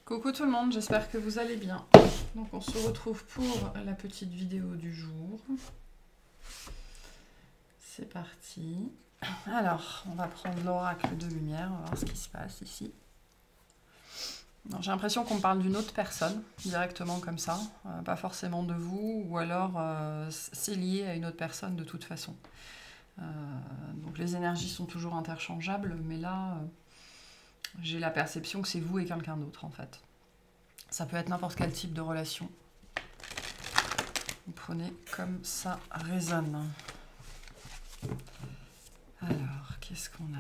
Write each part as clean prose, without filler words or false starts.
Coucou tout le monde, j'espère que vous allez bien. Donc on se retrouve pour la petite vidéo du jour. C'est parti. Alors, on va prendre l'oracle de lumière, on va voir ce qui se passe ici. J'ai l'impression qu'on parle d'une autre personne, directement comme ça, pas forcément de vous, ou alors c'est lié à une autre personne de toute façon. Donc les énergies sont toujours interchangeables, mais là, j'ai la perception que c'est vous et quelqu'un d'autre en fait. Ça peut être n'importe quel type de relation. Vous prenez comme ça résonne. Alors, qu'est-ce qu'on a ?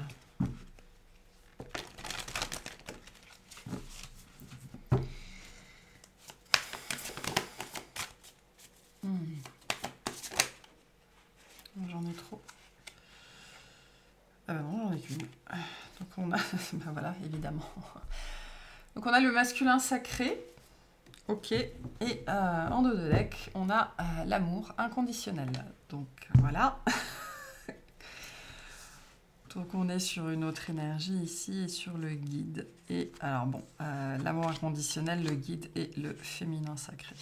J'en ai trop. Non, j'en ai qu'une. Donc on a... ben voilà, évidemment. Donc on a le masculin sacré. Ok. Et en dos de deck, on a l'amour inconditionnel. Donc voilà. Donc on est sur une autre énergie ici et sur le guide. Et alors bon, l'amour inconditionnel, le guide et le féminin sacré.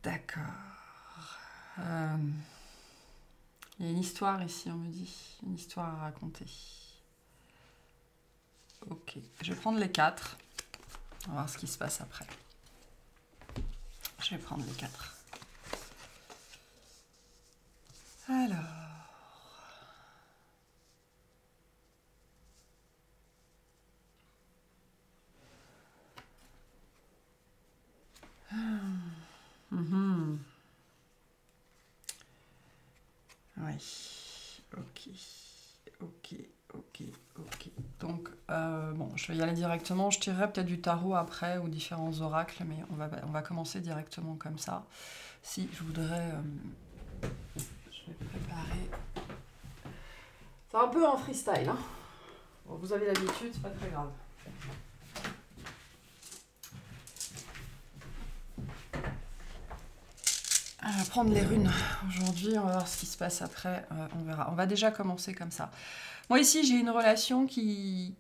D'accord. Il y a une histoire ici, on me dit. Une histoire à raconter. Ok, je vais prendre les 4. On va voir ce qui se passe après. Je vais prendre les 4. Alors... Oui, ok. Donc, bon, je vais y aller directement. Je tirerai peut-être du tarot après ou différents oracles, mais on va commencer directement comme ça. Si je voudrais... je vais préparer... C'est un peu en freestyle, hein. Bon, vous avez l'habitude, c'est pas très grave. On va prendre les runes aujourd'hui, on va voir ce qui se passe après, on verra. On va déjà commencer comme ça. Moi ici j'ai une relation qui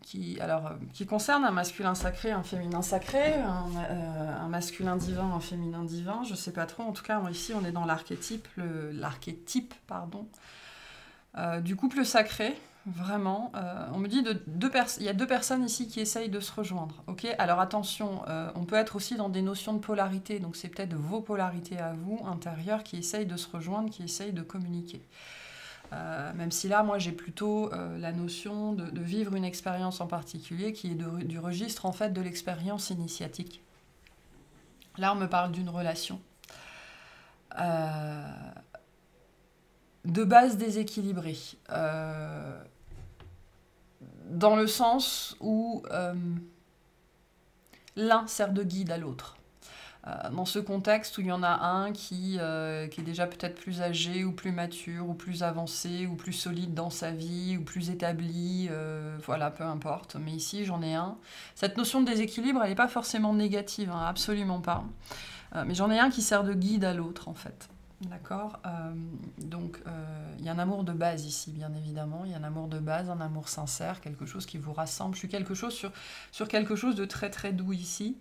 concerne un masculin sacré, un féminin sacré, un masculin divin, un féminin divin, je sais pas trop. En tout cas ici on est dans l'archétype, du couple sacré. Vraiment, on me dit il y a deux personnes ici qui essayent de se rejoindre. Ok, alors attention, on peut être aussi dans des notions de polarité, donc c'est peut-être vos polarités à vous, intérieures, qui essayent de se rejoindre, qui essayent de communiquer. Même si là, moi, j'ai plutôt la notion de vivre une expérience en particulier qui est du registre en fait de l'expérience initiatique. Là, on me parle d'une relation. De base déséquilibrée. Dans le sens où l'un sert de guide à l'autre. Dans ce contexte où il y en a un qui est déjà peut-être plus âgé ou plus mature ou plus avancé ou plus solide dans sa vie ou plus établi, voilà, peu importe. Mais ici, j'en ai un. Cette notion de déséquilibre, elle n'est pas forcément négative, hein, absolument pas. Mais j'en ai un qui sert de guide à l'autre, en fait. D'accord, donc il y a un amour de base ici, bien évidemment. Il y a un amour de base, un amour sincère, quelque chose qui vous rassemble. Je suis sur quelque chose de très très doux ici.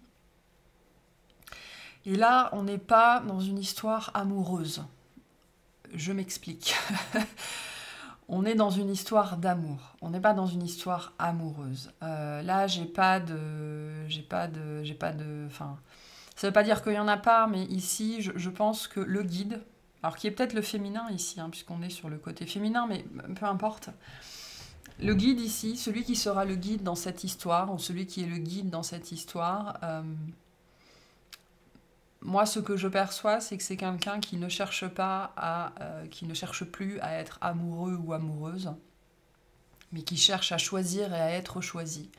Et là, on n'est pas dans une histoire amoureuse. Je m'explique. On est dans une histoire d'amour. On n'est pas dans une histoire amoureuse. Là, j'ai pas de... Enfin... Ça ne veut pas dire qu'il n'y en a pas, mais ici, je pense que le guide, alors qui est peut-être le féminin ici, hein, puisqu'on est sur le côté féminin, mais peu importe. Le guide ici, celui qui sera le guide dans cette histoire, ou celui qui est le guide dans cette histoire, moi, ce que je perçois, c'est que c'est quelqu'un qui ne cherche qui ne cherche plus à être amoureux ou amoureuse, mais qui cherche à choisir et à être choisi.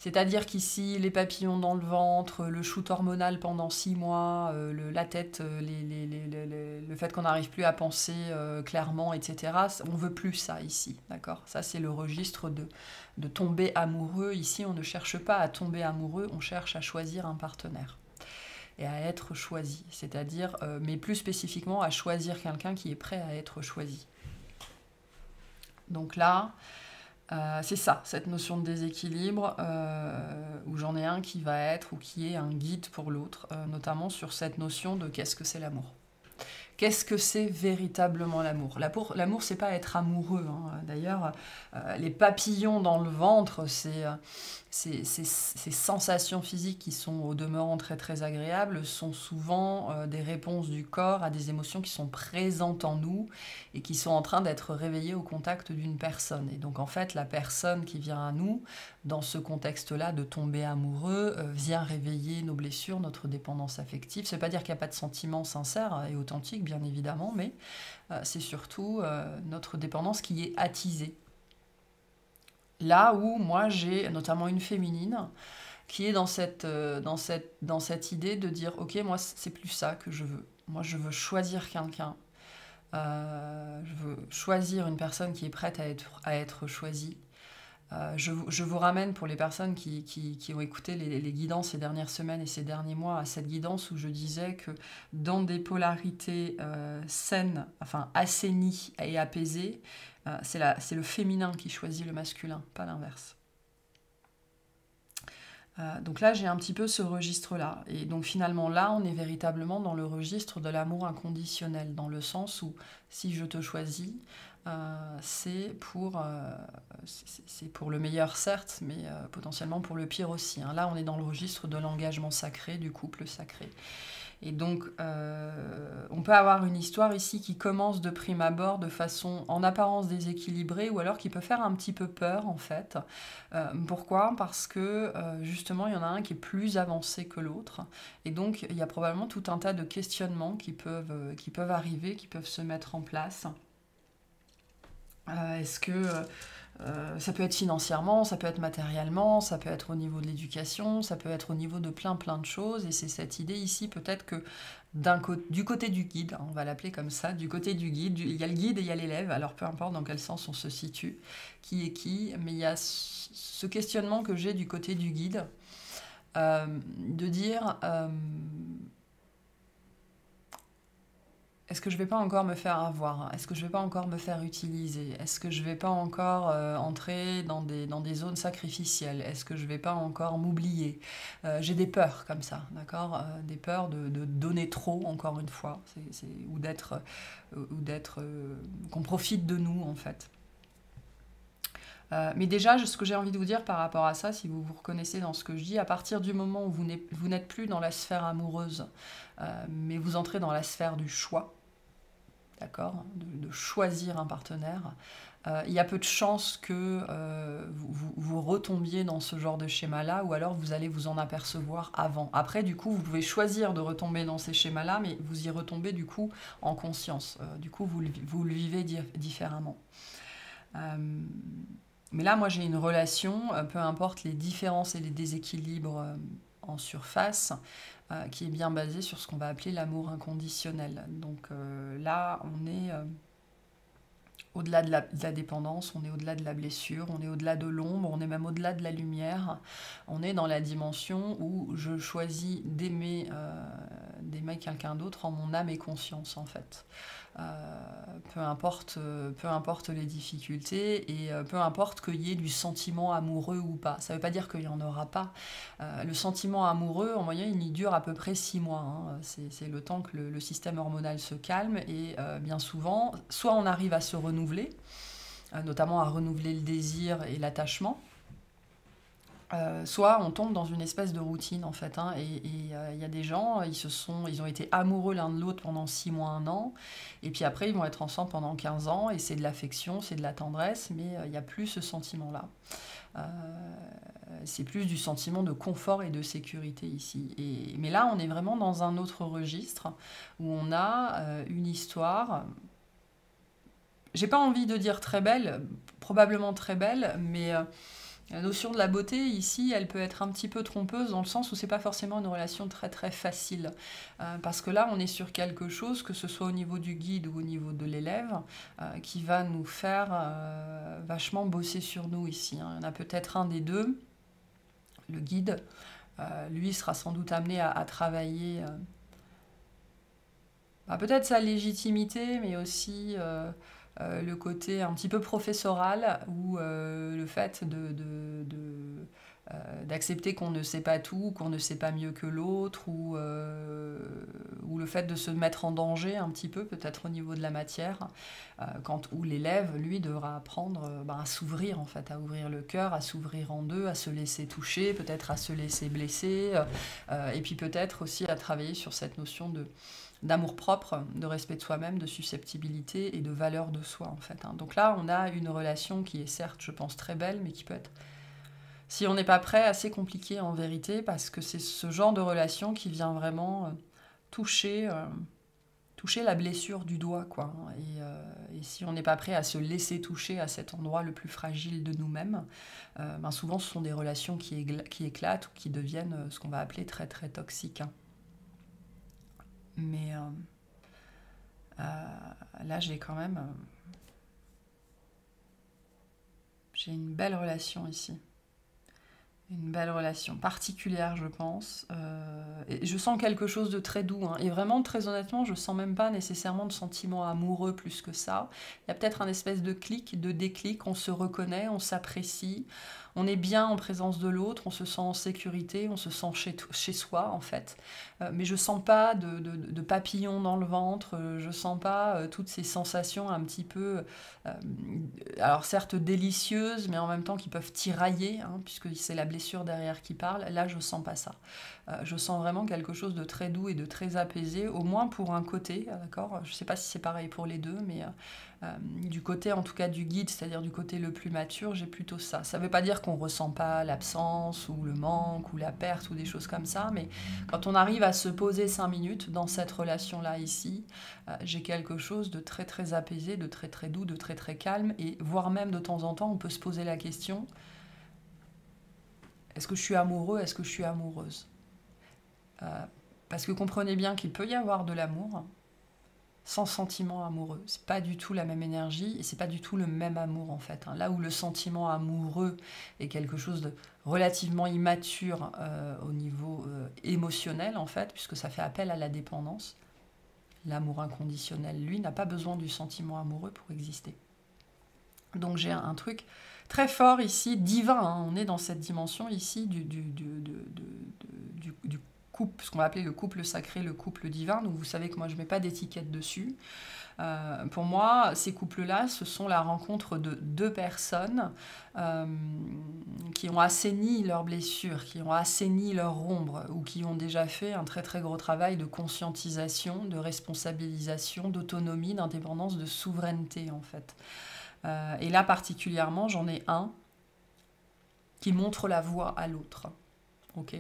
C'est-à-dire qu'ici, les papillons dans le ventre, le shoot hormonal pendant 6 mois, la tête, le fait qu'on n'arrive plus à penser clairement, etc., on ne veut plus ça ici, d'accord ? Ça, c'est le registre de tomber amoureux. Ici, on ne cherche pas à tomber amoureux, on cherche à choisir un partenaire et à être choisi. C'est-à-dire, mais plus spécifiquement, à choisir quelqu'un qui est prêt à être choisi. Donc là... C'est ça, cette notion de déséquilibre, où j'en ai un qui va être ou qui est un guide pour l'autre, notamment sur cette notion de qu'est-ce que c'est l'amour. Qu'est-ce que c'est véritablement l'amour? L'amour, c'est pas être amoureux, hein. D'ailleurs, les papillons dans le ventre, ces sensations physiques qui sont au demeurant très très agréables sont souvent des réponses du corps à des émotions qui sont présentes en nous et qui sont en train d'être réveillées au contact d'une personne. Et donc en fait, la personne qui vient à nous, dans ce contexte-là de tomber amoureux, vient réveiller nos blessures, notre dépendance affective. Ça ne veut pas dire qu'il n'y a pas de sentiments sincères et authentiques, bien évidemment, mais c'est surtout notre dépendance qui est attisée. Là où moi j'ai notamment une féminine qui est dans cette idée de dire ok, moi c'est plus ça que je veux. Moi je veux choisir quelqu'un. Je veux choisir une personne qui est prête à être choisie. Je vous ramène pour les personnes qui ont écouté les guidances ces dernières semaines et ces derniers mois à cette guidance où je disais que dans des polarités saines, enfin assainies et apaisées, c'est le féminin qui choisit le masculin, pas l'inverse. Donc là, j'ai un petit peu ce registre-là. Et donc finalement, là, on est véritablement dans le registre de l'amour inconditionnel, dans le sens où si je te choisis, c'est pour le meilleur, certes, mais potentiellement pour le pire aussi, hein. Là, on est dans le registre de l'engagement sacré, du couple sacré. Et donc, on peut avoir une histoire ici qui commence de prime abord de façon en apparence déséquilibrée ou alors qui peut faire un petit peu peur, en fait. Pourquoi? Parce que, justement, il y en a un qui est plus avancé que l'autre. Et donc, il y a probablement tout un tas de questionnements qui peuvent arriver, qui peuvent se mettre en place. Est-ce que ça peut être financièrement, ça peut être matériellement, ça peut être au niveau de l'éducation, ça peut être au niveau de plein de choses. Et c'est cette idée ici, peut-être que du côté du guide, on va l'appeler comme ça, du côté du guide, il y a le guide et il y a l'élève, alors peu importe dans quel sens on se situe, qui est qui, mais il y a ce questionnement que j'ai du côté du guide, de dire... est-ce que je ne vais pas encore me faire avoir? Est-ce que je ne vais pas encore me faire utiliser? Est-ce que je ne vais pas encore entrer dans des zones sacrificielles? Est-ce que je ne vais pas encore m'oublier? J'ai des peurs comme ça, d'accord? Des peurs de donner trop, encore une fois, ou d'être qu'on profite de nous, en fait. Mais déjà, ce que j'ai envie de vous dire par rapport à ça, si vous vous reconnaissez dans ce que je dis, à partir du moment où vous n'êtes plus dans la sphère amoureuse, mais vous entrez dans la sphère du choix, d'accord, de choisir un partenaire, il y a peu de chances que vous retombiez dans ce genre de schéma-là, ou alors vous allez vous en apercevoir avant. Après, du coup, vous pouvez choisir de retomber dans ces schémas-là, mais vous y retombez du coup en conscience. Du coup, vous le vivez différemment. Mais là, moi, j'ai une relation, peu importe les différences et les déséquilibres en surface, qui est bien basée sur ce qu'on va appeler l'amour inconditionnel. Donc là, on est au-delà de la dépendance, on est au-delà de la blessure, on est au-delà de l'ombre, on est même au-delà de la lumière. On est dans la dimension où je choisis d'aimer quelqu'un d'autre en mon âme et conscience, en fait. Peu importe les difficultés et peu importe qu'il y ait du sentiment amoureux ou pas. Ça ne veut pas dire qu'il n'y en aura pas. Le sentiment amoureux, en moyenne, il dure à peu près 6 mois. Hein. C'est le temps que le système hormonal se calme et bien souvent, soit on arrive à se renouveler, notamment à renouveler le désir et l'attachement, soit on tombe dans une espèce de routine, en fait, hein, et il y a des gens, ils ont été amoureux l'un de l'autre pendant 6 mois, 1 an, et puis après ils vont être ensemble pendant 15 ans, et c'est de l'affection, c'est de la tendresse, mais il n'y a plus ce sentiment-là. C'est plus du sentiment de confort et de sécurité ici. Mais là, on est vraiment dans un autre registre, où on a une histoire... J'ai pas envie de dire très belle, probablement très belle, mais... La notion de la beauté, ici, elle peut être un petit peu trompeuse dans le sens où c'est pas forcément une relation très très facile. Parce que là, on est sur quelque chose, que ce soit au niveau du guide ou au niveau de l'élève, qui va nous faire vachement bosser sur nous ici. Hein. Il y en a peut-être un des deux, le guide, lui sera sans doute amené à travailler peut-être sa légitimité, mais aussi... le côté un petit peu professoral ou le fait d'accepter qu'on ne sait pas tout, qu'on ne sait pas mieux que l'autre, ou le fait de se mettre en danger un petit peu, peut-être au niveau de la matière, où l'élève, lui, devra apprendre à s'ouvrir, en fait, à ouvrir le cœur, à s'ouvrir en deux, à se laisser toucher, peut-être à se laisser blesser, et puis peut-être aussi à travailler sur cette notion d'amour-propre, de respect de soi-même, de susceptibilité et de valeur de soi, en fait. Hein. Donc là, on a une relation qui est certes, je pense, très belle, mais qui peut être, si on n'est pas prêt, assez compliquée en vérité, parce que c'est ce genre de relation qui vient vraiment toucher la blessure du doigt, quoi. Et si on n'est pas prêt à se laisser toucher à cet endroit le plus fragile de nous-mêmes, souvent ce sont des relations qui éclatent ou qui deviennent ce qu'on va appeler très très toxiques. Hein. Mais là, j'ai quand même... j'ai une belle relation ici. Une belle relation particulière, je pense. Et je sens quelque chose de très doux. Hein. Et vraiment, très honnêtement, je sens même pas nécessairement de sentiment amoureux plus que ça. Il y a peut-être un espèce de clic, de déclic. On se reconnaît, on s'apprécie. On est bien en présence de l'autre, on se sent en sécurité, on se sent chez soi, en fait. Mais je sens pas de papillons dans le ventre, je sens pas toutes ces sensations un petit peu, alors certes délicieuses, mais en même temps qui peuvent tirailler, hein, puisque c'est la blessure derrière qui parle. Là, je sens pas ça. Je sens vraiment quelque chose de très doux et de très apaisé, au moins pour un côté, d'accord ? Je sais pas si c'est pareil pour les deux, mais... du côté en tout cas du guide, c'est-à-dire du côté le plus mature, j'ai plutôt ça. Ça ne veut pas dire qu'on ne ressent pas l'absence ou le manque ou la perte ou des choses comme ça, mais quand on arrive à se poser 5 minutes dans cette relation-là ici, j'ai quelque chose de très très apaisé, de très très doux, de très très calme, et voire même de temps en temps on peut se poser la question, est-ce que je suis amoureux, est-ce que je suis amoureuse ? Parce que comprenez bien qu'il peut y avoir de l'amour, sans sentiment amoureux. C'est pas du tout la même énergie et c'est pas du tout le même amour en fait. Hein. Là où le sentiment amoureux est quelque chose de relativement immature au niveau émotionnel en fait, puisque ça fait appel à la dépendance. L'amour inconditionnel, lui, n'a pas besoin du sentiment amoureux pour exister. Donc j'ai un truc très fort ici, divin. Hein. On est dans cette dimension ici du couple, ce qu'on va appeler le couple sacré, le couple divin. Donc vous savez que moi je ne mets pas d'étiquette dessus. Pour moi, ces couples-là, ce sont la rencontre de deux personnes qui ont assaini leurs blessures, qui ont assaini leur ombre, ou qui ont déjà fait un très très gros travail de conscientisation, de responsabilisation, d'autonomie, d'indépendance, de souveraineté en fait. Et là particulièrement, j'en ai un qui montre la voie à l'autre. Ok ?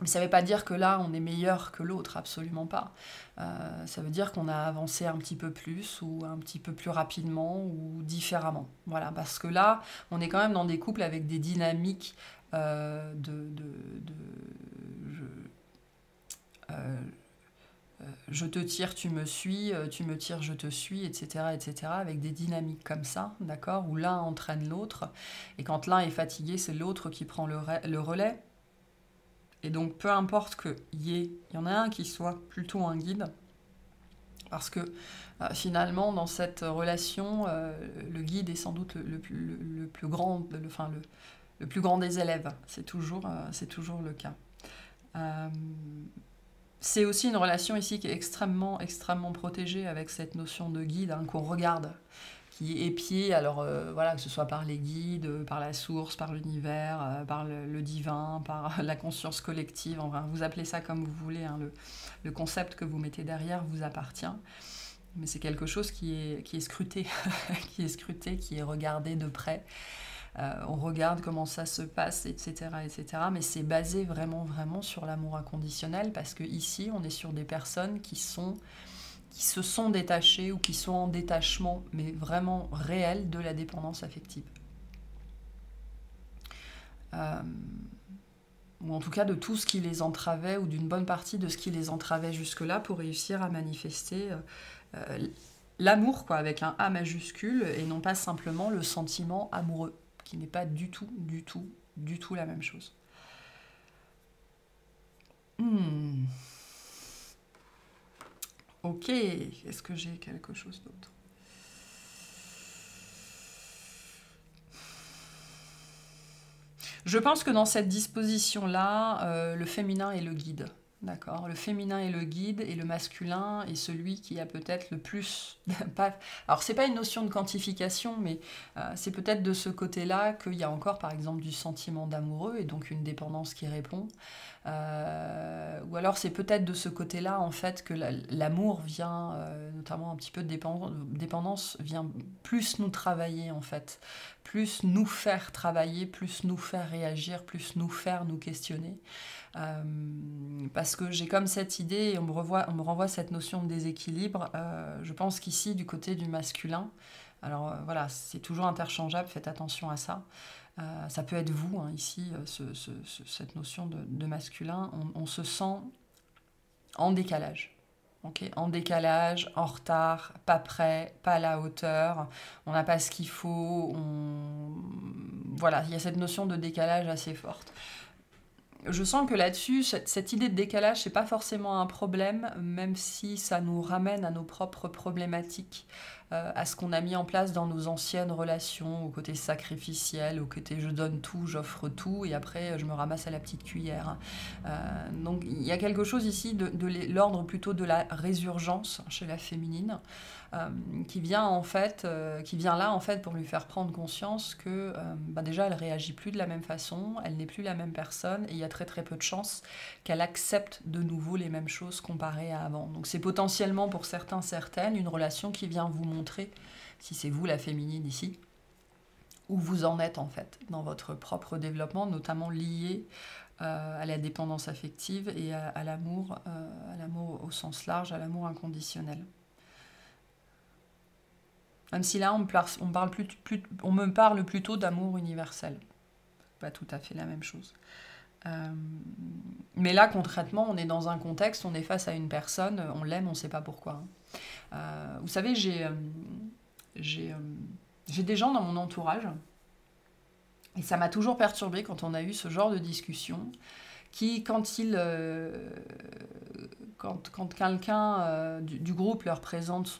Mais ça ne veut pas dire que là, on est meilleur que l'autre, absolument pas. Ça veut dire qu'on a avancé un petit peu plus, ou un petit peu plus rapidement, ou différemment. Voilà, parce que là, on est quand même dans des couples avec des dynamiques je te tire, tu me suis, tu me tires, je te suis, etc., etc., avec des dynamiques comme ça, d'accord, où l'un entraîne l'autre, et quand l'un est fatigué, c'est l'autre qui prend le relais. Et donc, peu importe il y en a un qui soit plutôt un guide, parce que finalement, dans cette relation, le guide est sans doute le plus grand, le plus grand des élèves. C'est toujours le cas. C'est aussi une relation ici qui est extrêmement, extrêmement protégée avec cette notion de guide hein, qu'on regarde, qui est épiée, alors voilà, que ce soit par les guides, par la source, par l'univers, par le divin, par la conscience collective, enfin, vous appelez ça comme vous voulez, hein, le concept que vous mettez derrière vous appartient, mais c'est quelque chose qui est scruté, qui est scruté, qui est regardé de près. On regarde comment ça se passe, etc., etc. Mais c'est basé vraiment, vraiment sur l'amour inconditionnel, parce que ici, on est sur des personnes qui se sont détachées ou qui sont en détachement, mais vraiment réel, de la dépendance affective. Ou en tout cas de tout ce qui les entravait, ou d'une bonne partie de ce qui les entravait jusque-là, pour réussir à manifester l'amour, quoi, avec un A majuscule, et non pas simplement le sentiment amoureux, qui n'est pas du tout, du tout, du tout la même chose. Ok, est-ce que j'ai quelque chose d'autre ? Je pense que dans cette disposition-là, le féminin est le guide. D'accord. Le féminin est le guide et le masculin est celui qui a peut-être le plus... Alors, c'est pas une notion de quantification, mais c'est peut-être de ce côté-là qu'il y a encore, par exemple, du sentiment d'amoureux et donc une dépendance qui répond. Ou alors, c'est peut-être de ce côté-là, en fait, que l'amour vient, notamment un petit peu de dépendance, vient plus nous travailler, en fait. Plus nous faire travailler, plus nous faire réagir, plus nous faire nous questionner. Parce que j'ai comme cette idée, et on me renvoie cette notion de déséquilibre, je pense qu'ici, du côté du masculin, alors voilà, c'est toujours interchangeable, faites attention à ça. Ça peut être vous, hein, ici, cette notion de masculin, on se sent en décalage. Okay, en décalage, en retard, pas prêt, pas à la hauteur, on n'a pas ce qu'il faut, voilà, il y a cette notion de décalage assez forte. Je sens que là-dessus, cette idée de décalage, c'est pas forcément un problème, même si ça nous ramène à nos propres problématiques, à ce qu'on a mis en place dans nos anciennes relations, au côté sacrificiel, au côté je donne tout, j'offre tout, et après je me ramasse à la petite cuillère. Donc il y a quelque chose ici de l'ordre plutôt de la résurgence chez la féminine, qui vient là en fait pour lui faire prendre conscience que déjà elle réagit plus de la même façon, elle n'est plus la même personne et il y a très très peu de chances qu'elle accepte de nouveau les mêmes choses comparées à avant. Donc c'est potentiellement pour certains, certaines une relation qui vient vous montrer, si c'est vous la féminine ici, où vous en êtes en fait dans votre propre développement, notamment lié à la dépendance affective et à l'amour au sens large, à l'amour inconditionnel. Même si là, on me parle plutôt d'amour universel. Pas tout à fait la même chose. Mais là, concrètement, on est dans un contexte, on est face à une personne, on l'aime, on ne sait pas pourquoi. Vous savez, j'ai des gens dans mon entourage, et ça m'a toujours perturbée quand on a eu ce genre de discussion, qui, quand quelqu'un du groupe leur présente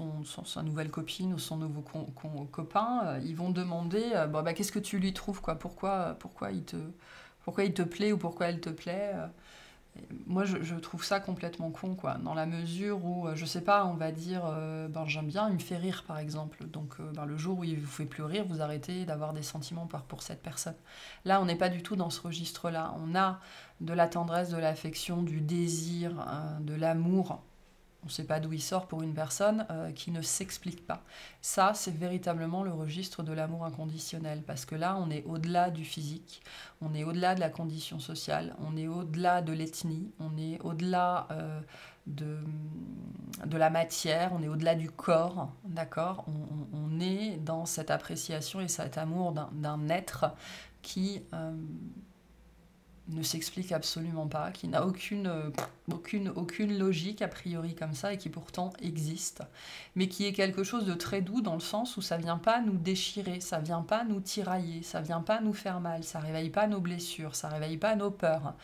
sa nouvelle copine ou son nouveau copain, ils vont demander qu'est-ce que tu lui trouves, quoi, pourquoi il te plaît ou pourquoi elle te plaît. Moi, je trouve ça complètement con, quoi, dans la mesure où, je sais pas, on va dire, j'aime bien, il me fait rire, par exemple. Donc, le jour où il vous fait plus rire, vous arrêtez d'avoir des sentiments pour cette personne. Là, on n'est pas du tout dans ce registre-là. On a de la tendresse, de l'affection, du désir, de l'amour. On ne sait pas d'où il sort pour une personne qui ne s'explique pas. Ça, c'est véritablement le registre de l'amour inconditionnel, parce que là, on est au-delà du physique, on est au-delà de la condition sociale, on est au-delà de l'ethnie, on est au-delà de la matière, on est au-delà du corps, d'accord ? On est dans cette appréciation et cet amour d'un être qui... ne s'explique absolument pas, qui n'a aucune logique a priori comme ça et qui pourtant existe, mais qui est quelque chose de très doux dans le sens où ça vient pas nous déchirer, ça vient pas nous tirailler, ça vient pas nous faire mal, ça réveille pas nos blessures, ça réveille pas nos peurs.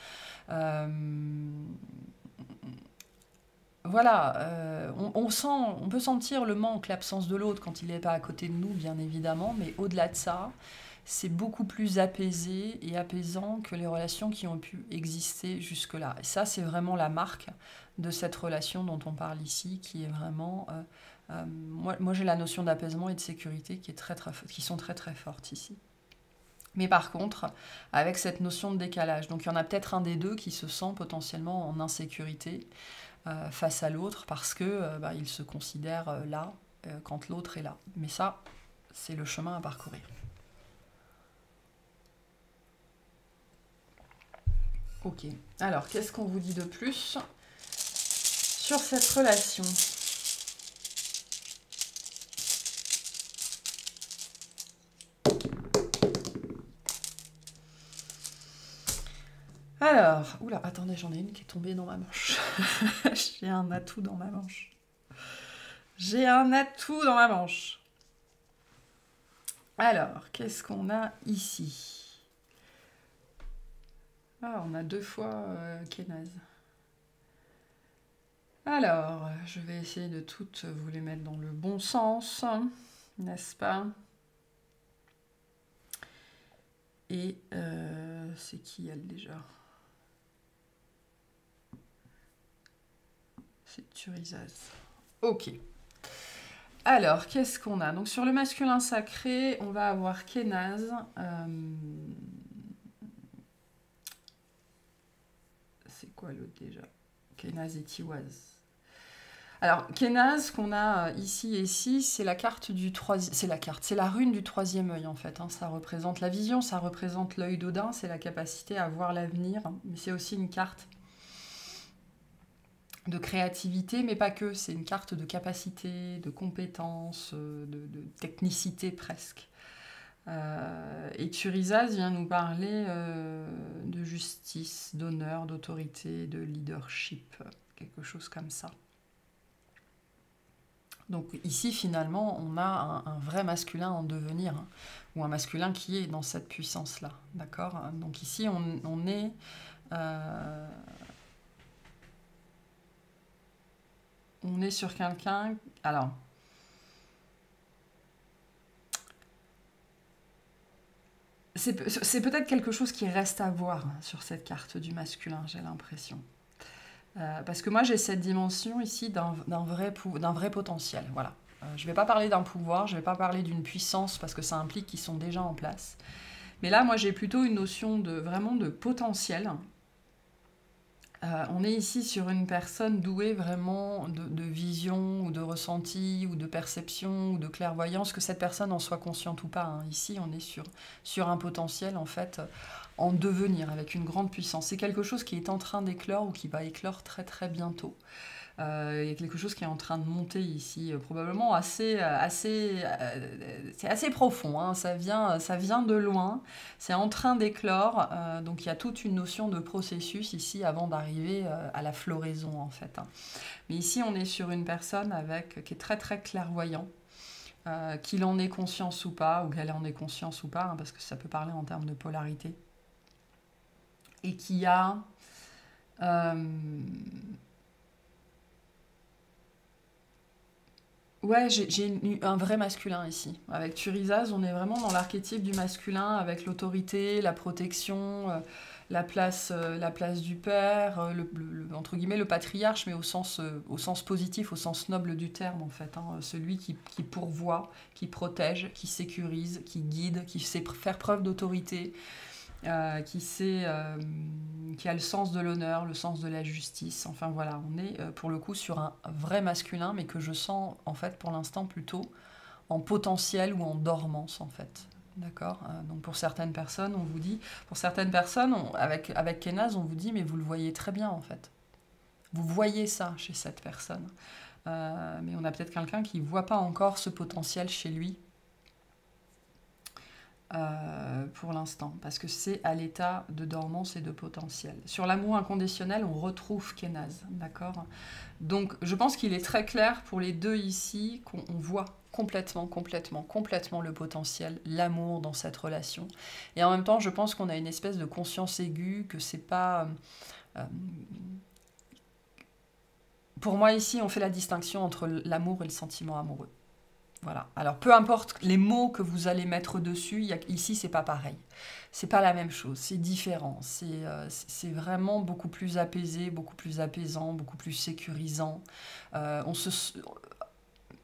Voilà, on peut sentir le manque, l'absence de l'autre quand il n'est pas à côté de nous, bien évidemment, mais au-delà de ça, c'est beaucoup plus apaisé et apaisant que les relations qui ont pu exister jusque-là. Et ça, c'est vraiment la marque de cette relation dont on parle ici, qui est vraiment... moi, j'ai la notion d'apaisement et de sécurité qui sont très très fortes ici. Mais par contre, avec cette notion de décalage. Donc il y en a peut-être un des deux qui se sent potentiellement en insécurité face à l'autre parce que il se considère là quand l'autre est là. Mais ça, c'est le chemin à parcourir. Ok, alors qu'est-ce qu'on vous dit de plus sur cette relation ? Alors, oula, attendez, j'en ai une qui est tombée dans ma manche. J'ai un atout dans ma manche. J'ai un atout dans ma manche. Alors, qu'est-ce qu'on a ici ? Ah, on a deux fois Kenaz. Alors, je vais essayer de toutes vous les mettre dans le bon sens, n'est-ce pas ? Et C'est qui elle déjà? C'est Turisaz. Ok. Alors, qu'est-ce qu'on a? Donc sur le masculin sacré, on va avoir Kénaz. C'est quoi l'autre déjà? Kénaz et Tiwaz. Alors, Kénaz, qu'on a ici et ici, c'est la carte du troisième... C'est la rune du troisième œil, en fait. Hein. Ça représente la vision, ça représente l'œil d'Odin, c'est la capacité à voir l'avenir. Mais c'est aussi une carte de créativité, mais pas que. C'est une carte de capacité, de compétence, de technicité presque. Et Turisaz vient nous parler de justice, d'honneur, d'autorité, de leadership, quelque chose comme ça. Donc ici, finalement, on a un vrai masculin en devenir, hein, ou un masculin qui est dans cette puissance-là, d'accord? Donc ici, on est... on est sur quelqu'un... Alors... C'est peut-être quelque chose qui reste à voir sur cette carte du masculin, j'ai l'impression. Parce que moi, j'ai cette dimension ici d'un vrai potentiel. Voilà. Je ne vais pas parler d'un pouvoir, je ne vais pas parler d'une puissance, parce que ça implique qu'ils sont déjà en place. Mais là, moi, j'ai plutôt une notion vraiment de potentiel. On est ici sur une personne douée vraiment de vision, ou de ressenti, ou de perception, ou de clairvoyance, que cette personne en soit consciente ou pas. Hein. Ici, on est sur un potentiel, en fait, en devenir, avec une grande puissance. C'est quelque chose qui est en train d'éclore, ou qui va éclore très très bientôt. Il y a quelque chose qui est en train de monter ici, probablement c'est assez profond, hein, ça vient de loin, c'est en train d'éclore, donc il y a toute une notion de processus ici avant d'arriver à la floraison en fait. Hein. Mais ici on est sur une personne qui est très très clairvoyant, qu'il en ait conscience ou pas, ou qu'elle en ait conscience ou pas, hein, parce que ça peut parler en termes de polarité, et qui a... Ouais, j'ai un vrai masculin ici. Avec Turisaz, on est vraiment dans l'archétype du masculin, avec l'autorité, la protection, la place du père, entre guillemets le patriarche, mais au sens positif, au sens noble du terme en fait. Hein. Celui qui pourvoit, qui protège, qui sécurise, qui guide, qui sait faire preuve d'autorité, qui a le sens de l'honneur, le sens de la justice. Enfin voilà, on est pour le coup sur un vrai masculin, mais que je sens en fait pour l'instant plutôt en potentiel ou en dormance en fait. D'accord. Donc pour certaines personnes, on vous dit, avec Kénaz, on vous dit, mais vous le voyez très bien en fait. Vous voyez ça chez cette personne. Mais on a peut-être quelqu'un qui ne voit pas encore ce potentiel chez lui. Pour l'instant, parce que c'est à l'état de dormance et de potentiel. Sur l'amour inconditionnel, on retrouve Kénaz, d'accord? Donc, je pense qu'il est très clair pour les deux ici qu'on voit complètement le potentiel, l'amour dans cette relation. Et en même temps, je pense qu'on a une espèce de conscience aiguë que c'est pas... pour moi, ici, on fait la distinction entre l'amour et le sentiment amoureux. Voilà. Alors, peu importe les mots que vous allez mettre dessus, ici, c'est pas pareil. C'est pas la même chose, c'est différent. C'est vraiment beaucoup plus apaisé, beaucoup plus apaisant, beaucoup plus sécurisant.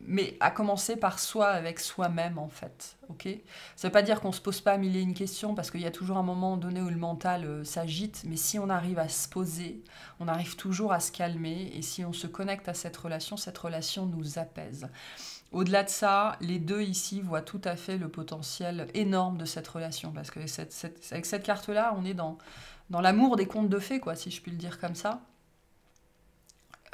Mais à commencer par soi, avec soi-même, en fait. Okay, ça veut pas dire qu'on se pose pas mille et une questions, parce qu'il y a toujours un moment donné où le mental s'agite, mais si on arrive à se poser, on arrive toujours à se calmer, et si on se connecte à cette relation nous apaise. Au-delà de ça, les deux ici voient tout à fait le potentiel énorme de cette relation, parce que avec cette carte-là, on est dans l'amour des contes de fées, quoi, si je puis le dire comme ça.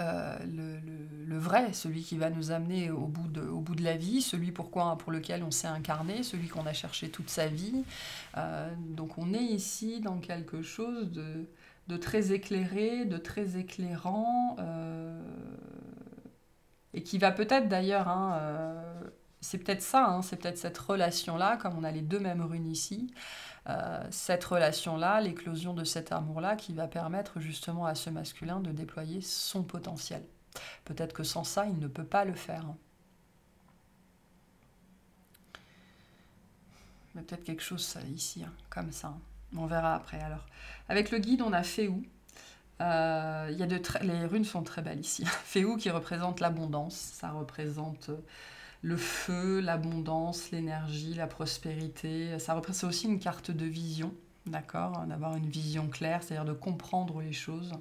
Le vrai, celui qui va nous amener au bout de la vie, celui pour lequel on s'est incarné, celui qu'on a cherché toute sa vie. Donc on est ici dans quelque chose de très éclairé, de très éclairant, et qui va peut-être d'ailleurs, hein, c'est peut-être ça, hein, c'est peut-être cette relation-là, comme on a les deux mêmes runes ici, cette relation-là, l'éclosion de cet amour-là, qui va permettre justement à ce masculin de déployer son potentiel. Peut-être que sans ça, il ne peut pas le faire. Mais peut-être quelque chose ici, hein, comme ça. On verra après alors. Avec le guide, on a Féou. Les runes sont très belles ici. Féou qui représente l'abondance, ça représente le feu, l'abondance, l'énergie, la prospérité. Ça représente aussi une carte de vision, d'accord, d'avoir une vision claire, c'est-à-dire de comprendre les choses.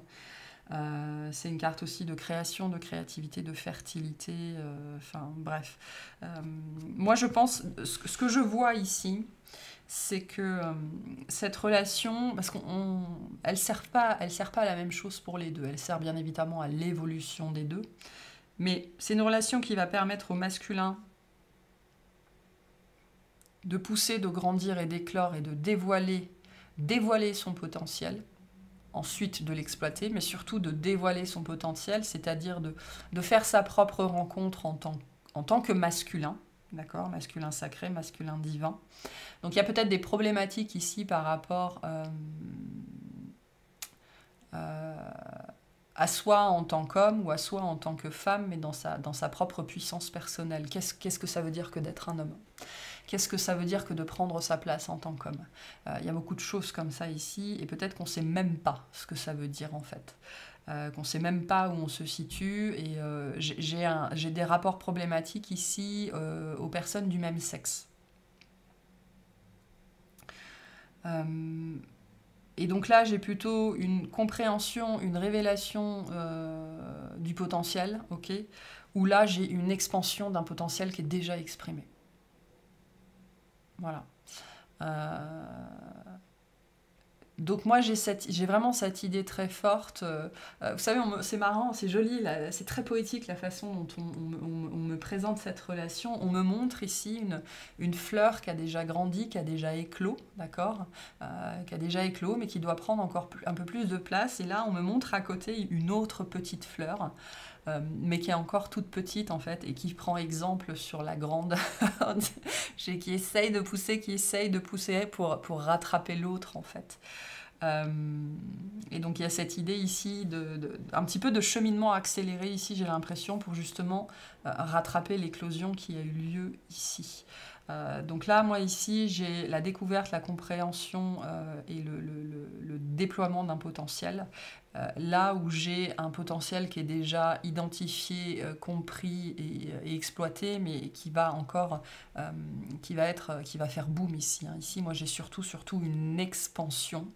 C'est une carte aussi de création, de créativité, de fertilité, enfin bref. Moi je pense, ce que je vois ici, c'est que cette relation, parce qu'elle sert pas à la même chose pour les deux, elle sert bien évidemment à l'évolution des deux, mais c'est une relation qui va permettre au masculin de pousser, de grandir et d'éclore et de dévoiler son potentiel, ensuite de l'exploiter, mais surtout de dévoiler son potentiel, c'est-à-dire de faire sa propre rencontre en tant que masculin, d'accord, masculin sacré, masculin divin. Donc il y a peut-être des problématiques ici par rapport à soi en tant qu'homme ou à soi en tant que femme, mais dans sa propre puissance personnelle. Qu'est-ce que ça veut dire que d'être un homme ? Qu'est-ce que ça veut dire que de prendre sa place en tant qu'homme ? Il y a beaucoup de choses comme ça ici, et peut-être qu'on ne sait même pas ce que ça veut dire en fait. Qu'on ne sait même pas où on se situe, et j'ai des rapports problématiques ici aux personnes du même sexe. Et donc là, j'ai plutôt une compréhension, une révélation du potentiel, ok, où là, j'ai une expansion d'un potentiel qui est déjà exprimé. Voilà. Donc moi, j'ai vraiment cette idée très forte. Vous savez, c'est marrant, c'est joli, c'est très poétique la façon dont on me présente cette relation. On me montre ici une fleur qui a déjà grandi, qui a déjà éclos, d'accord, qui a déjà éclos, mais qui doit prendre encore un peu plus de place. Et là, on me montre à côté une autre petite fleur, mais qui est encore toute petite en fait, et qui prend exemple sur la grande, qui essaye de pousser pour rattraper l'autre en fait. Et donc il y a cette idée ici un petit peu de cheminement accéléré ici, j'ai l'impression, pour justement rattraper l'éclosion qui a eu lieu ici. Donc là, moi ici, j'ai la découverte, la compréhension et le déploiement d'un potentiel. Là où j'ai un potentiel qui est déjà identifié, compris et exploité, mais qui va encore, qui va faire boom ici. Hein. Ici, moi, j'ai surtout une expansion.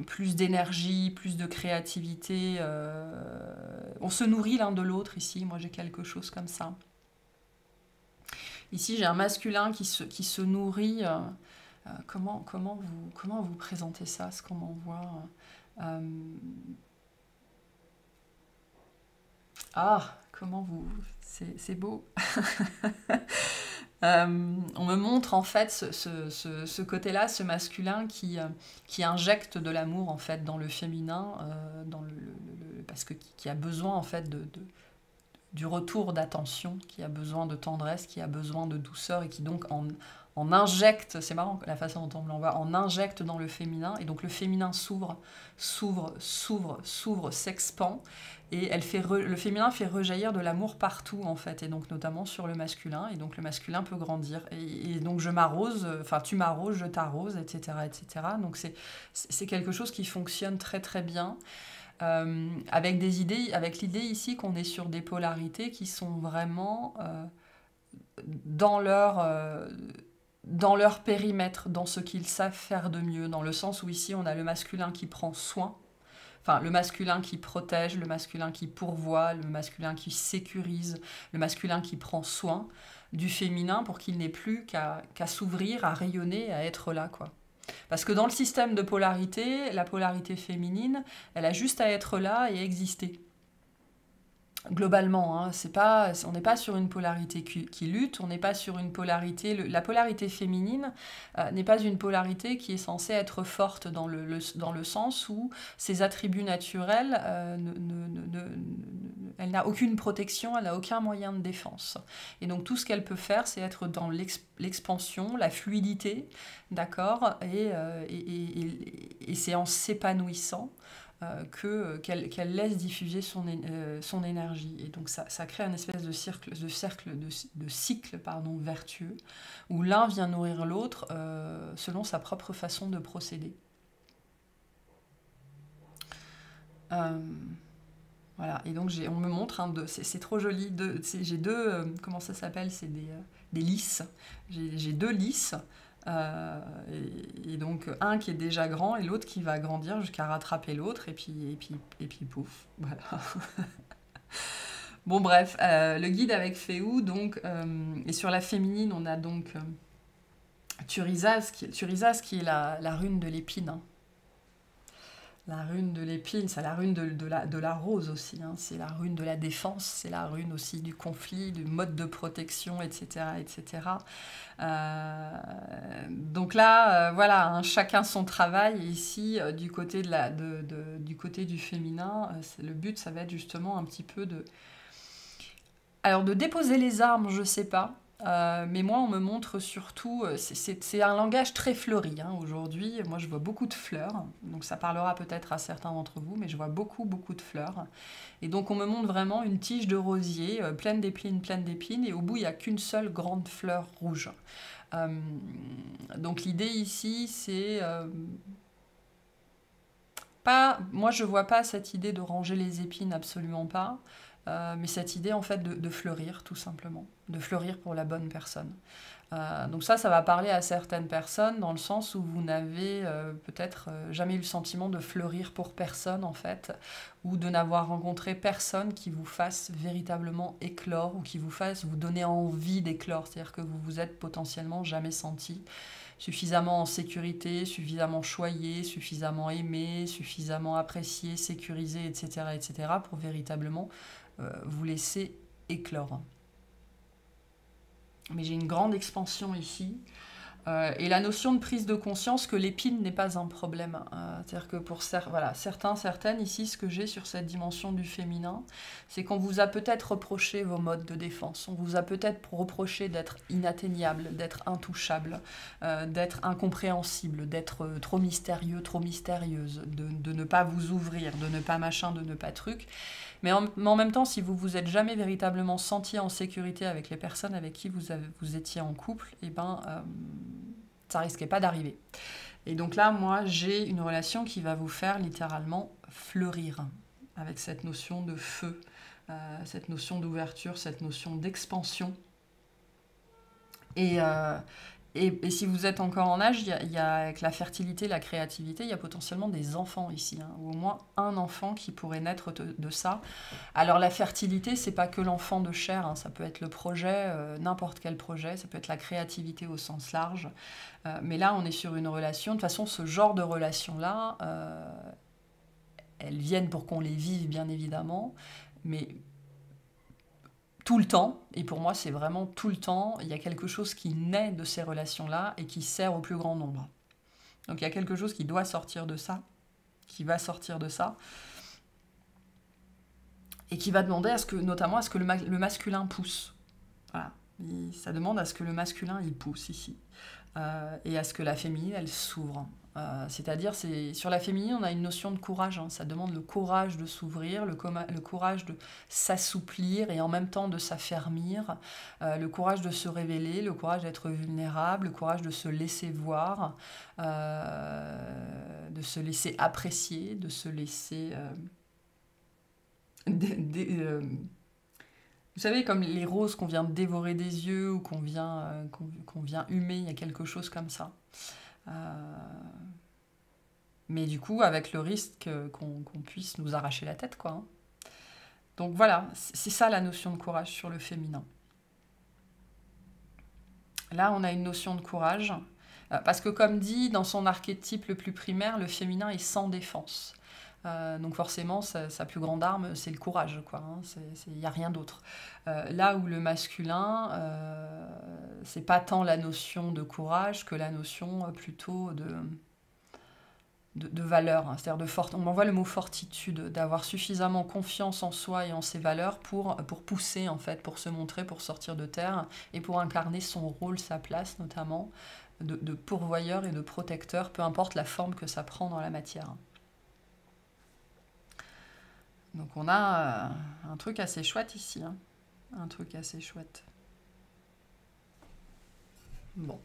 Plus d'énergie, plus de créativité. On se nourrit l'un de l'autre ici. Moi, j'ai quelque chose comme ça. Ici, j'ai un masculin qui se nourrit. Comment vous présentez ça, ce qu'on m'envoie comment vous... C'est beau. On me montre en fait ce côté-là, ce masculin qui injecte de l'amour en fait dans le féminin, parce que qui a besoin en fait du retour d'attention, qui a besoin de tendresse, qui a besoin de douceur et qui donc en injecte, c'est marrant la façon dont on me l'envoie, en injecte dans le féminin, et donc le féminin s'ouvre, s'expand, et le féminin fait rejaillir de l'amour partout en fait, et donc notamment sur le masculin, et donc le masculin peut grandir, et donc je m'arrose, enfin tu m'arroses, je t'arrose, etc., etc. Donc c'est quelque chose qui fonctionne très très bien. Avec l'idée ici qu'on est sur des polarités qui sont vraiment dans leur périmètre, dans ce qu'ils savent faire de mieux, dans le sens où ici on a le masculin qui prend soin, enfin le masculin qui protège, le masculin qui pourvoit, le masculin qui sécurise, le masculin qui prend soin du féminin pour qu'il n'ait plus qu'à s'ouvrir, à rayonner, à être là, quoi. Parce que dans le système de polarité, la polarité féminine, elle a juste à être là et exister. Globalement, hein, on n'est pas sur une polarité qui lutte, on n'est pas sur une polarité... La polarité féminine n'est pas une polarité qui est censée être forte dans le sens où ses attributs naturels, elle n'a aucune protection, elle n'a aucun moyen de défense. Et donc tout ce qu'elle peut faire, c'est être dans l'expansion, la fluidité, d'accord, et c'est en s'épanouissant qu'elle laisse diffuser son énergie. Et donc ça crée un espèce de cycle pardon, vertueux, où l'un vient nourrir l'autre selon sa propre façon de procéder. Voilà, et donc on me montre, hein, c'est trop joli, j'ai deux, comment ça s'appelle, c'est des lys. J'ai deux lys, et donc un qui est déjà grand et l'autre qui va grandir jusqu'à rattraper l'autre, et puis pouf, voilà. Bon bref, le guide avec Féou, donc, et sur la féminine, on a donc Turizaz qui est la rune de l'épine, hein. La rune de l'épine, c'est la rune de la rose aussi, hein. C'est la rune de la défense, c'est la rune aussi du conflit, du mode de protection, etc. etc. Donc là, voilà, hein, chacun son travail. Et ici, du côté, du côté du féminin, le but, ça va être justement un petit peu de... Alors, de déposer les armes, je sais pas. Mais moi, on me montre surtout, c'est un langage très fleuri, hein, aujourd'hui. Moi, je vois beaucoup de fleurs, donc ça parlera peut-être à certains d'entre vous, mais je vois beaucoup de fleurs. Et donc, on me montre vraiment une tige de rosier, pleine d'épines, et au bout, il n'y a qu'une seule grande fleur rouge. Donc, l'idée ici, c'est... moi, je vois pas cette idée de ranger les épines, absolument pas. Mais cette idée en fait de fleurir tout simplement, de fleurir pour la bonne personne. Donc ça va parler à certaines personnes dans le sens où vous n'avez peut-être jamais eu le sentiment de fleurir pour personne en fait, ou de n'avoir rencontré personne qui vous fasse véritablement éclore ou qui vous fasse vous donner envie d'éclore, c'est-à-dire que vous vous êtes potentiellement jamais senti suffisamment en sécurité, suffisamment choyé, suffisamment aimé, suffisamment apprécié, sécurisé, etc. pour véritablement vous laisser éclore. Mais j'ai une grande expansion ici. Et la notion de prise de conscience que l'épine n'est pas un problème. C'est-à-dire que pour certaines, ici, ce que j'ai sur cette dimension du féminin, c'est qu'on vous a peut-être reproché vos modes de défense. On vous a peut-être reproché d'être inatteignable, d'être intouchable, d'être incompréhensible, d'être trop mystérieux, trop mystérieuse, de ne pas vous ouvrir, de ne pas machin, de ne pas truc. Mais en même temps, si vous vous êtes jamais véritablement senti en sécurité avec les personnes avec qui vous étiez en couple, eh ben, ça risquait pas d'arriver. Et donc là, moi, j'ai une relation qui va vous faire littéralement fleurir, avec cette notion de feu, cette notion d'ouverture, cette notion d'expansion. Et si vous êtes encore en âge, il y a avec la fertilité, la créativité, il y a potentiellement des enfants ici, hein, ou au moins un enfant qui pourrait naître de ça. Alors la fertilité, c'est pas que l'enfant de chair, hein, ça peut être le projet, n'importe quel projet, ça peut être la créativité au sens large. Mais là, on est sur une relation. De toute façon, ce genre de relation-là, elles viennent pour qu'on les vive, bien évidemment, mais tout le temps, et pour moi c'est vraiment tout le temps, il y a quelque chose qui naît de ces relations-là et qui sert au plus grand nombre. Donc il y a quelque chose qui doit sortir de ça, qui va sortir de ça, et qui va demander notamment à ce que le masculin pousse. Voilà. Ça demande à ce que le masculin il pousse ici, et à ce que la féminine elle s'ouvre. C'est-à-dire, sur la féminine, on a une notion de courage, hein. Ça demande le courage de s'ouvrir, le courage de s'assouplir et en même temps de s'affermir, le courage de se révéler, le courage d'être vulnérable, le courage de se laisser voir, de se laisser apprécier, de se laisser... vous savez, comme les roses qu'on vient dévorer des yeux ou qu'on vient humer, il y a quelque chose comme ça. Mais du coup, avec le risque qu'on puisse nous arracher la tête, quoi. Donc voilà, c'est ça la notion de courage sur le féminin. Là, on a une notion de courage, parce que comme dit, dans son archétype le plus primaire, le féminin est sans défense. Donc forcément, sa plus grande arme, c'est le courage, quoi. Il n'y a rien d'autre. Là où le masculin, c'est pas tant la notion de courage que la notion plutôt de valeur, hein. C'est-à-dire on m'envoie le mot fortitude, d'avoir suffisamment confiance en soi et en ses valeurs pour pousser, en fait, pour se montrer, pour sortir de terre et pour incarner son rôle, sa place, notamment de pourvoyeur et de protecteur, peu importe la forme que ça prend dans la matière. Donc on a un truc assez chouette ici. Hein. Un truc assez chouette. Bon.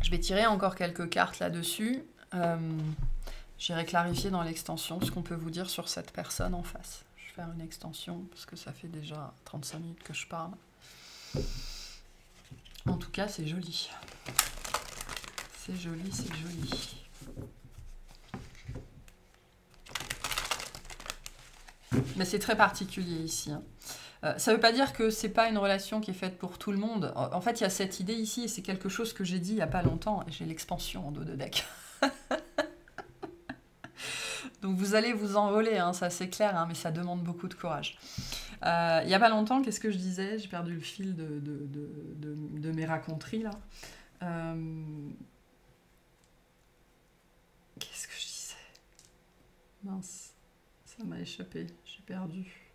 Je vais tirer encore quelques cartes là-dessus. J'irai clarifier dans l'extension ce qu'on peut vous dire sur cette personne en face. Je vais faire une extension parce que ça fait déjà 35 minutes que je parle. En tout cas, c'est joli. C'est joli, c'est joli. Mais c'est très particulier ici. Hein. Ça ne veut pas dire que c'est pas une relation qui est faite pour tout le monde. En fait, il y a cette idée ici, et c'est quelque chose que j'ai dit il n'y a pas longtemps, et j'ai l'expansion en dos de deck. Donc vous allez vous envoler, hein, ça c'est clair, hein, mais ça demande beaucoup de courage. Il n'y a pas longtemps, qu'est-ce que je disais? J'ai perdu le fil de mes raconteries, là. Qu'est-ce que je disais? Mince, ça m'a échappé, j'ai perdu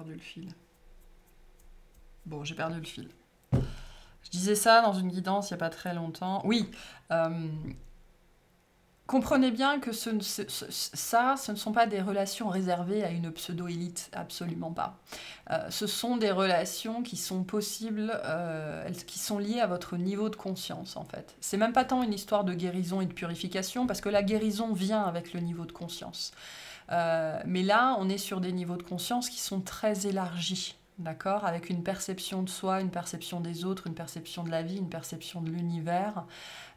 le fil. Bon, j'ai perdu le fil. Je disais ça dans une guidance il n'y a pas très longtemps. Oui, comprenez bien que ce ne sont pas des relations réservées à une pseudo-élite, absolument pas. Ce sont des relations qui sont possibles, qui sont liées à votre niveau de conscience, en fait. C'est même pas tant une histoire de guérison et de purification, parce que la guérison vient avec le niveau de conscience. Mais là, on est sur des niveaux de conscience qui sont très élargis, d'accord, avec une perception de soi, une perception des autres, une perception de la vie, une perception de l'univers,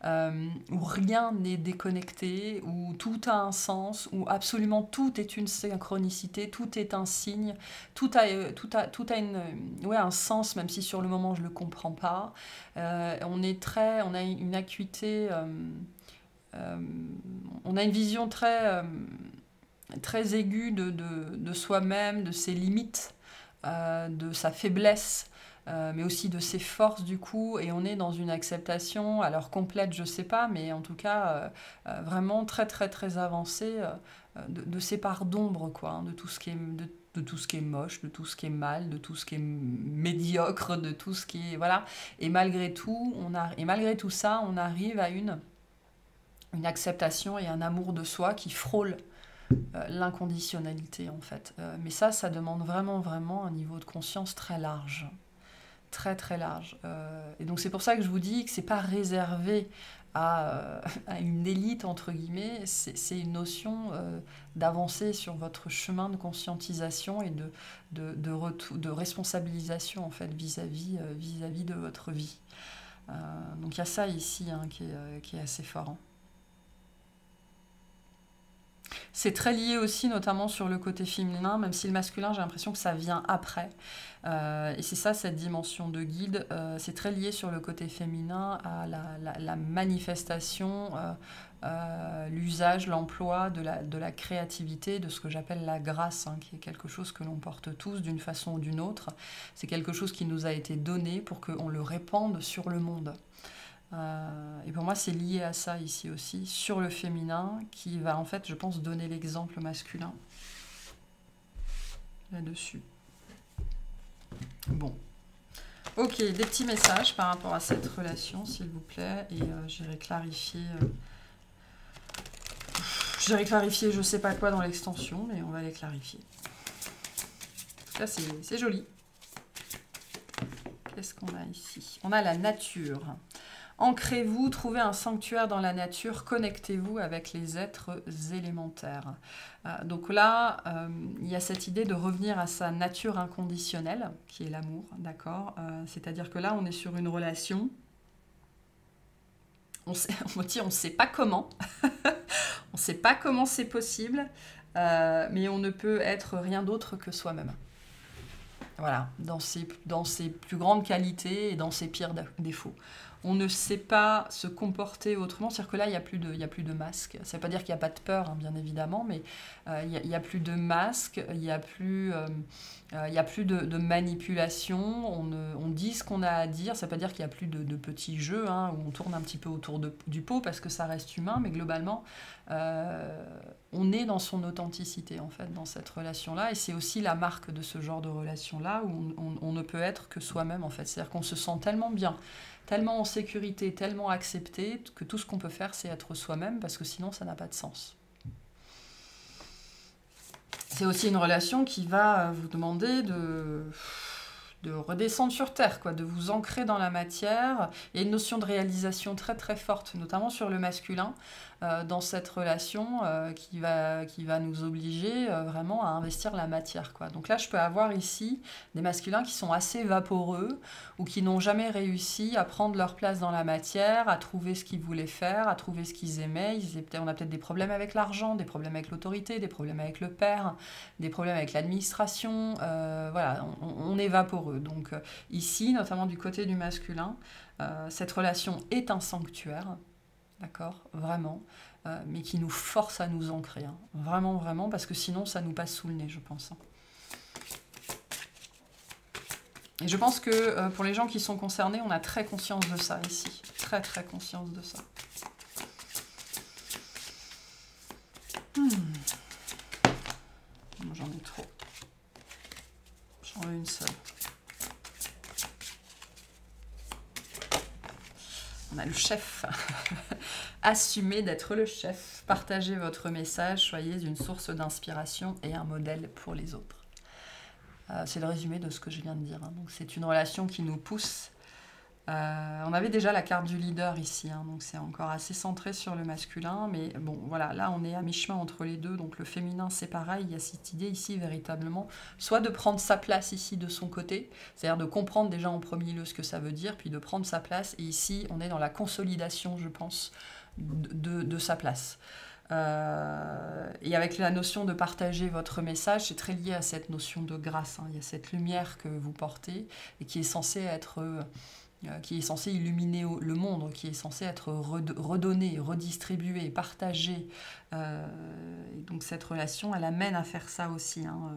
où rien n'est déconnecté, où tout a un sens, où absolument tout est une synchronicité, tout est un signe, tout a un sens, même si sur le moment je ne le comprends pas. On a une acuité, on a une vision très aiguë de soi-même, de ses limites, de sa faiblesse, mais aussi de ses forces du coup, et on est dans une acceptation, alors complète je sais pas, mais en tout cas vraiment très très très avancée de ces parts d'ombre, quoi, hein, de tout ce qui est de tout ce qui est moche, de tout ce qui est mal, de tout ce qui est médiocre, de tout ce qui est voilà, et malgré tout ça on arrive à une acceptation et un amour de soi qui frôle l'inconditionnalité en fait. Mais ça demande vraiment, vraiment un niveau de conscience très large. Très, très large. Et donc c'est pour ça que je vous dis que c'est pas réservé à une élite, entre guillemets. C'est une notion d'avancer sur votre chemin de conscientisation et de responsabilisation en fait vis-à-vis de votre vie. Donc il y a ça ici hein, qui est assez fort. Hein. C'est très lié aussi, notamment sur le côté féminin, même si le masculin, j'ai l'impression que ça vient après. Et c'est ça, cette dimension de guide. C'est très lié sur le côté féminin à la manifestation, l'usage, l'emploi de la créativité, de ce que j'appelle la grâce, hein, qui est quelque chose que l'on porte tous d'une façon ou d'une autre. C'est quelque chose qui nous a été donné pour qu'on le répande sur le monde. Et pour moi, c'est lié à ça ici aussi, sur le féminin, qui va en fait, je pense, donner l'exemple masculin là-dessus. Bon. Ok, des petits messages par rapport à cette relation, s'il vous plaît, et j'irai clarifier... je sais pas quoi dans l'extension, mais on va les clarifier. Là, c'est joli. Qu'est-ce qu'on a ici? On a la nature. Ancrez-vous, trouvez un sanctuaire dans la nature, connectez-vous avec les êtres élémentaires. Donc là, il y a cette idée de revenir à sa nature inconditionnelle, qui est l'amour, d'accord? C'est-à-dire que là, on est sur une relation, on ne sait pas comment, on ne sait pas comment c'est possible, mais on ne peut être rien d'autre que soi-même. Voilà, dans ses plus grandes qualités et dans ses pires défauts. On ne sait pas se comporter autrement, c'est-à-dire que là, il n'y a plus de masque. Ça ne veut pas dire qu'il n'y a pas de peur, hein, bien évidemment, mais il n'y a plus de masque, il n'y a plus de manipulation, on dit ce qu'on a à dire, ça ne veut pas dire qu'il n'y a plus de petits jeux, hein, où on tourne un petit peu autour du pot, parce que ça reste humain, mais globalement, on est dans son authenticité, en fait, dans cette relation-là, et c'est aussi la marque de ce genre de relation-là, où on ne peut être que soi-même, en fait. C'est-à-dire qu'on se sent tellement bien, tellement en sécurité, tellement accepté, que tout ce qu'on peut faire, c'est être soi-même, parce que sinon, ça n'a pas de sens. C'est aussi une relation qui va vous demander de redescendre sur Terre, quoi, de vous ancrer dans la matière. Il y a une notion de réalisation très très forte, notamment sur le masculin, dans cette relation qui va nous obliger vraiment à investir la matière, quoi. Donc là, je peux avoir ici des masculins qui sont assez vaporeux ou qui n'ont jamais réussi à prendre leur place dans la matière, à trouver ce qu'ils voulaient faire, à trouver ce qu'ils aimaient. On a peut-être des problèmes avec l'argent, des problèmes avec l'autorité, des problèmes avec le père, des problèmes avec l'administration. Voilà, on est vaporeux. Donc ici, notamment du côté du masculin, cette relation est un sanctuaire, d'accord, vraiment, mais qui nous force à nous ancrer, hein. Vraiment, vraiment, parce que sinon ça nous passe sous le nez, je pense. Et je pense que pour les gens qui sont concernés, on a très conscience de ça ici, très très conscience de ça. J'en ai trop. J'en veux une seule. On a le chef. Assumez d'être le chef. Partagez votre message. Soyez une source d'inspiration et un modèle pour les autres. C'est le résumé de ce que je viens de dire, hein. Donc c'est une relation qui nous pousse. On avait déjà la carte du leader ici, hein, donc c'est encore assez centré sur le masculin, mais bon, voilà, là on est à mi-chemin entre les deux, donc le féminin c'est pareil, il y a cette idée ici véritablement, soit de prendre sa place ici de son côté, c'est-à-dire de comprendre déjà en premier lieu ce que ça veut dire, puis de prendre sa place, et ici on est dans la consolidation, je pense, de sa place. Et avec la notion de partager votre message, c'est très lié à cette notion de grâce, hein. Il y a cette lumière que vous portez, et qui est censée être... qui est censé illuminer le monde, qui est censé être redonné, redistribué, partagé. Et donc cette relation, elle amène à faire ça aussi, hein.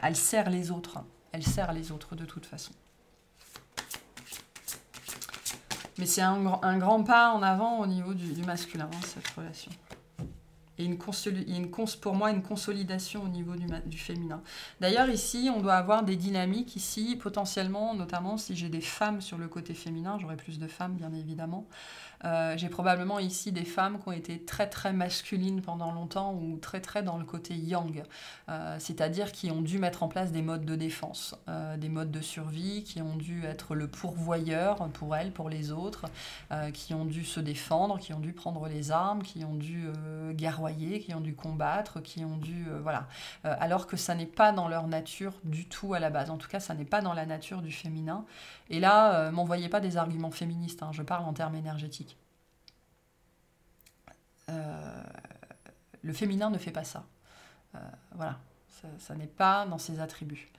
Elle sert les autres. Elle sert les autres de toute façon. Mais c'est un grand pas en avant au niveau du masculin, hein, cette relation. Et pour moi, une consolidation au niveau du féminin. D'ailleurs, ici, on doit avoir des dynamiques, ici, potentiellement, notamment si j'ai des femmes sur le côté féminin, j'aurai plus de femmes, bien évidemment. J'ai probablement ici des femmes qui ont été très très masculines pendant longtemps ou très très dans le côté yang, c'est-à-dire qui ont dû mettre en place des modes de défense, des modes de survie, qui ont dû être le pourvoyeur pour elles, pour les autres, qui ont dû se défendre, qui ont dû prendre les armes, qui ont dû guerroyer, qui ont dû combattre, qui ont dû... voilà. Alors que ça n'est pas dans leur nature du tout à la base. En tout cas, ça n'est pas dans la nature du féminin. Et là, m'envoyez pas des arguments féministes, hein, je parle en termes énergétiques. Le féminin ne fait pas ça. Voilà, ça n'est pas dans ses attributs.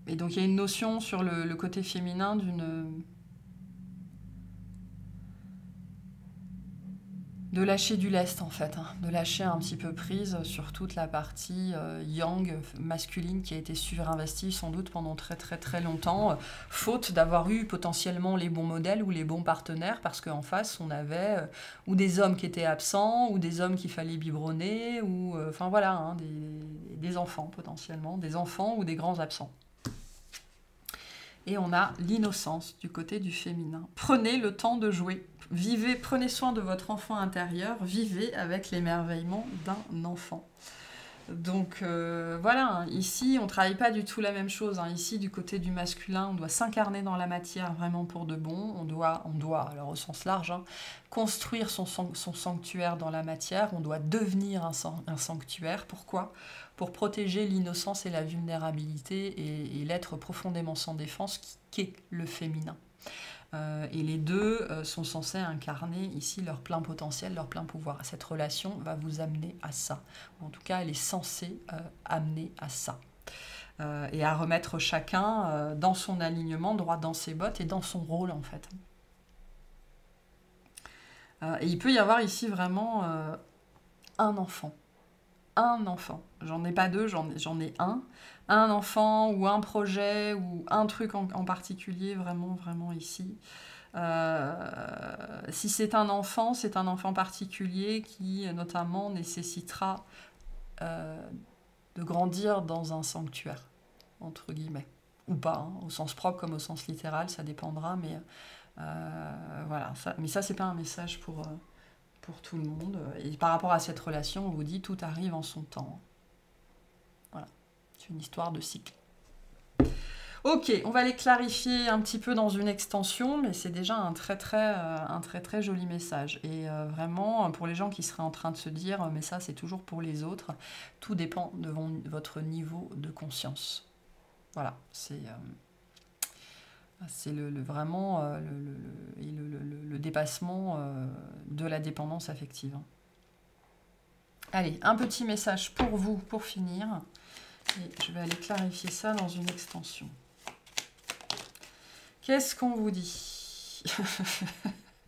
Et donc il y a une notion sur le côté féminin de lâcher du lest en fait, hein, de lâcher un petit peu prise sur toute la partie yang masculine qui a été surinvestie sans doute pendant très très très longtemps, faute d'avoir eu potentiellement les bons modèles ou les bons partenaires, parce qu'en face on avait ou des hommes qui étaient absents, ou des hommes qu'il fallait biberonner, ou enfin voilà, hein, des enfants potentiellement, des enfants ou des grands absents. Et on a l'innocence du côté du féminin. Prenez le temps de jouer. Vivez, prenez soin de votre enfant intérieur. Vivez avec l'émerveillement d'un enfant. Donc voilà, hein, ici on ne travaille pas du tout la même chose, hein. Ici du côté du masculin, on doit s'incarner dans la matière vraiment pour de bon. On doit alors au sens large, hein, construire son sanctuaire dans la matière. On doit devenir un sanctuaire. Pourquoi ? Pour protéger l'innocence et la vulnérabilité et l'être profondément sans défense qu'est le féminin. Et les deux sont censés incarner ici leur plein potentiel, leur plein pouvoir. Cette relation va vous amener à ça. En tout cas, elle est censée amener à ça. Et à remettre chacun dans son alignement, droit dans ses bottes et dans son rôle, en fait. Et il peut y avoir ici vraiment un enfant. Un enfant. J'en ai pas deux, j'en ai un. Un enfant ou un projet ou un truc en particulier, vraiment, vraiment ici. Si c'est un enfant particulier qui notamment nécessitera de grandir dans un sanctuaire, entre guillemets. Ou pas, hein, au sens propre comme au sens littéral, ça dépendra, mais voilà. Mais ça, c'est pas un message pour tout le monde. Et par rapport à cette relation, on vous dit tout arrive en son temps. Voilà, c'est une histoire de cycle. Ok, on va les clarifier un petit peu dans une extension, mais c'est déjà un très très joli message. Et vraiment, pour les gens qui seraient en train de se dire, mais ça c'est toujours pour les autres, tout dépend de votre niveau de conscience. Voilà, c'est vraiment le dépassement de la dépendance affective. Allez, un petit message pour vous, pour finir. Et je vais aller clarifier ça dans une extension. Qu'est-ce qu'on vous dit?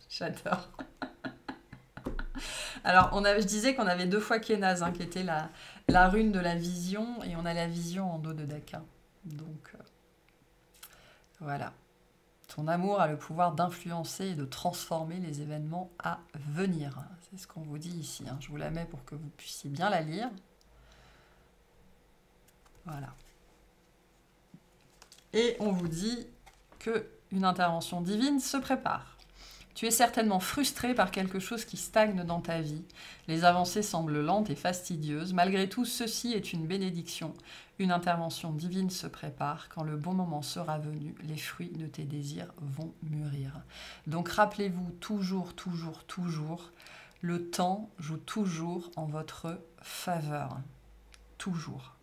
J'adore. Alors, je disais qu'on avait 2 fois Kénaz, qui était la rune de la vision, et on a la vision en dos de Daka. Donc, voilà. Ton amour a le pouvoir d'influencer et de transformer les événements à venir. C'est ce qu'on vous dit ici. Je vous la mets pour que vous puissiez bien la lire. Voilà. Et on vous dit qu'une intervention divine se prépare. Tu es certainement frustré par quelque chose qui stagne dans ta vie. Les avancées semblent lentes et fastidieuses. Malgré tout, ceci est une bénédiction. Une intervention divine se prépare. Quand le bon moment sera venu, les fruits de tes désirs vont mûrir. Donc rappelez-vous toujours, le temps joue toujours en votre faveur. Toujours.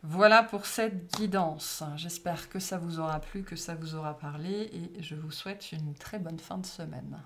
Voilà pour cette guidance. J'espère que ça vous aura plu, que ça vous aura parlé et je vous souhaite une très bonne fin de semaine.